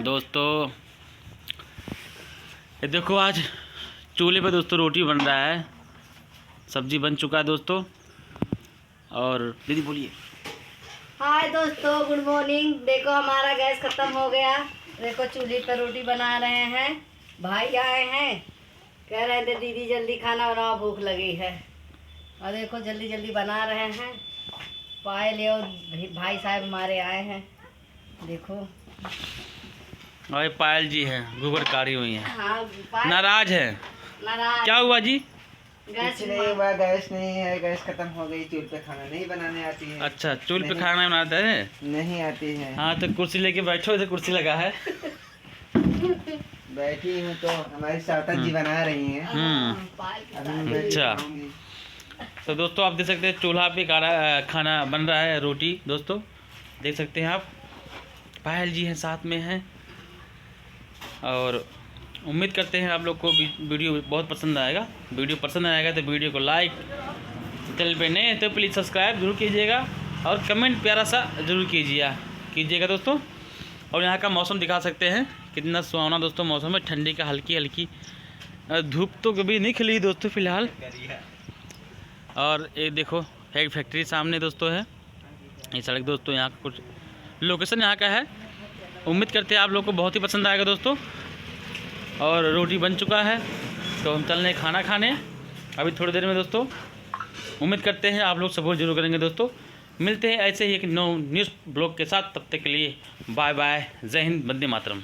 दोस्तों ये देखो, आज चूल्हे पे दोस्तों रोटी बन रहा है, सब्जी बन चुका है दोस्तों। और दीदी बोलिए। हाय दोस्तों, गुड मॉर्निंग। देखो हमारा गैस खत्म हो गया। देखो चूल्हे पर रोटी बना रहे हैं। भाई आए हैं, कह रहे थे दीदी जल्दी खाना बनाओ, भूख लगी है। और देखो जल्दी जल्दी बना रहे हैं। पायल और भाई साहब हमारे आए हैं। देखो और ये पायल जी है, गोबर काढ़ी हुई है। हाँ, नाराज है। नाराज। क्या हुआ जी? गैस नहीं हुआ, गैस नहीं है, गैस खत्म हो गई। चूल्हे पे खाना नहीं बनाने आती है। अच्छा, चूल्हे पे खाना बनाते हैं? नहीं आती है। हाँ तो कुर्सी लेके बैठो, इधर कुर्सी लगा है। बैठी हूँ तो हमारी सावता जी बना रही हैं। अभी मैं अच्छा। खाऊंगी। तो दोस्तों आप देख सकते हैं चूल्हा पे खाना बन रहा है, रोटी दोस्तों देख सकते हैं आप। पायल जी हैं साथ में हैं। और उम्मीद करते हैं आप लोग को वीडियो बहुत पसंद आएगा। वीडियो पसंद आएगा तो वीडियो को लाइक, चैनल पे नए तो प्लीज़ सब्सक्राइब जरूर कीजिएगा और कमेंट प्यारा सा ज़रूर कीजिएगा दोस्तों। और यहाँ का मौसम दिखा सकते हैं, कितना सुहावना दोस्तों मौसम है। ठंडी का हल्की हल्की धूप तो कभी नहीं खिली दोस्तों फ़िलहाल। और ये देखो एक फैक्ट्री सामने दोस्तों है। ये सड़क दोस्तों यहाँ का कुछ लोकेशन यहाँ का है। उम्मीद करते हैं आप लोग को बहुत ही पसंद आएगा दोस्तों। और रोटी बन चुका है तो हम चल रहे हैं खाना खाने अभी थोड़ी देर में दोस्तों। उम्मीद करते हैं आप लोग सपोर्ट जरूर करेंगे दोस्तों। मिलते हैं ऐसे ही एक न्यूज़ ब्लॉग के साथ, तब तक के लिए बाय बाय। जय हिंद, वंदे मातरम।